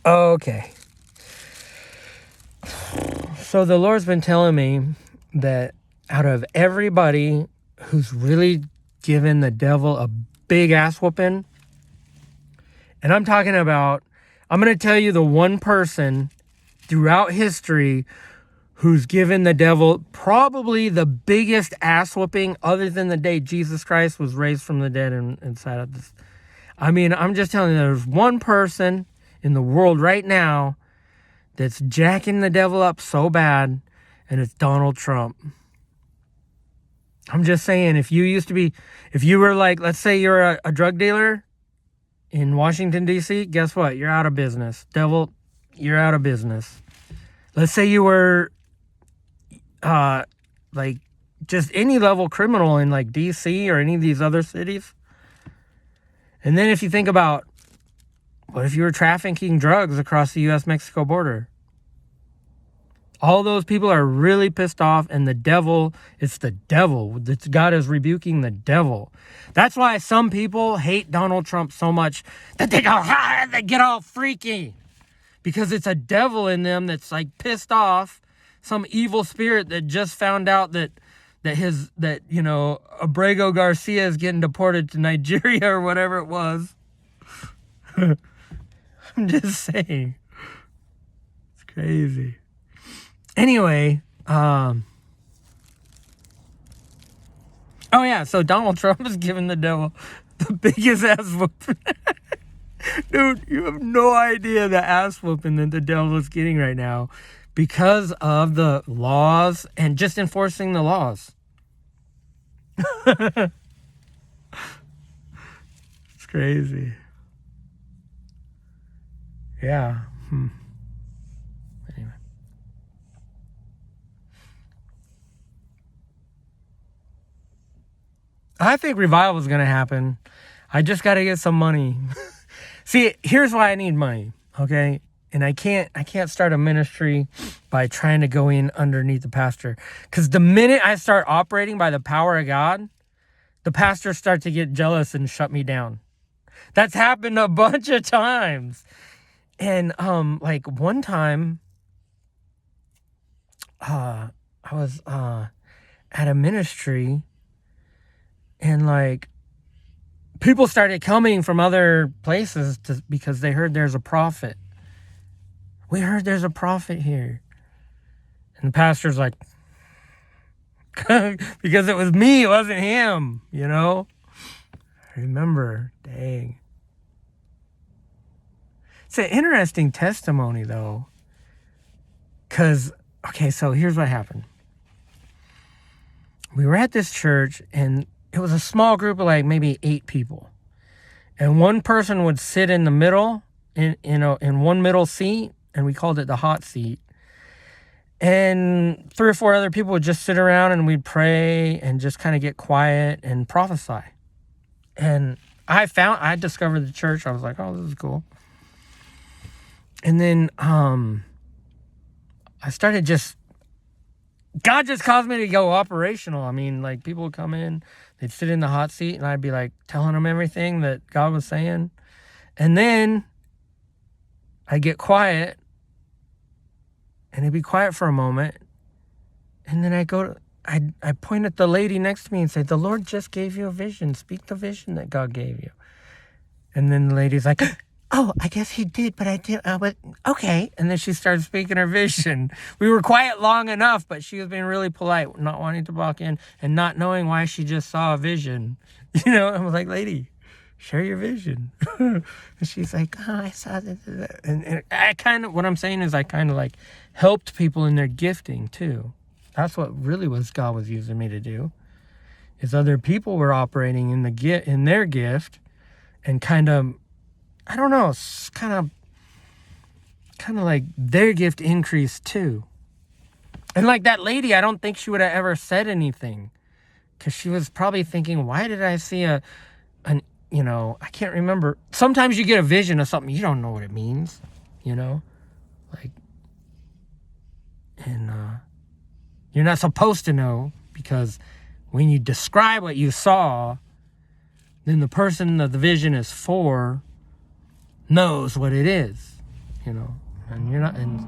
Okay. So the Lord's been telling me that out of everybody who's really given the devil a big ass whooping, and I'm talking about, I'm going to tell you the one person throughout history who's given the devil probably the biggest ass whooping other than the day Jesus Christ was raised from the dead and sat at this. I mean, I'm just telling you, there's one person in the world right now that's jacking the devil up so bad, and it's Donald Trump. I'm just saying, if you were like, let's say you're a drug dealer in Washington, D.C., guess what? You're out of business. Devil, you're out of business. Let's say you were like just any level criminal in like D.C. or any of these other cities. And then if you think about, what if you were trafficking drugs across the U.S.-Mexico border? All those people are really pissed off, and the devil, it's the devil. God is rebuking the devil. That's why some people hate Donald Trump so much that they go, they get all freaky. Because it's a devil in them that's like pissed off. Some evil spirit that just found out that Abrego Garcia is getting deported to Nigeria or whatever it was. I'm just saying. It's crazy. Anyway, oh yeah, so Donald Trump is giving the devil the biggest ass whooping. Dude, you have no idea the ass whooping that the devil is getting right now because of the laws and just enforcing the laws. It's crazy. Yeah. Anyway. I think revival is going to happen. I just got to get some money. See, here's why I need money, okay? And I can't start a ministry by trying to go in underneath the pastor. Because the minute I start operating by the power of God, the pastors start to get jealous and shut me down. That's happened a bunch of times. And like one time, I was at a ministry, and like people started coming from other places because they heard there's a prophet. We heard there's a prophet here. And the pastor's like, because it was me, it wasn't him, you know? I remember, dang. It's an interesting testimony, though. Because, okay, so here's what happened. We were at this church, and it was a small group of like maybe 8 people. And one person would sit in the middle, in one middle seat, and we called it the hot seat. And 3 or 4 other people would just sit around, and we'd pray and just kind of get quiet and prophesy. And I discovered the church. I was like, oh, this is cool. And then I started God just caused me to go operational. I mean, like people would come in, they'd sit in the hot seat, and I'd be like telling them everything that God was saying. And then I'd get quiet, and it'd be quiet for a moment. And then I point at the lady next to me and say, the Lord just gave you a vision. Speak the vision that God gave you. And then the lady's like, oh, I guess he did, but I did. But okay. And then she started speaking her vision. We were quiet long enough, but she was being really polite, not wanting to walk in and not knowing why she just saw a vision. You know, I was like, lady, share your vision. And she's like, oh, I saw this. And what I'm saying is I kind of like helped people in their gifting too. That's what really God was using me to do. Is other people were operating in their gift and kind of, I don't know, kind of like their gift increased too. And like that lady, I don't think she would have ever said anything, because she was probably thinking, why did I see I can't remember. Sometimes you get a vision of something, you don't know what it means, like, and you're not supposed to know, because when you describe what you saw, then the person that the vision is for knows what it is. you know, and you're not, and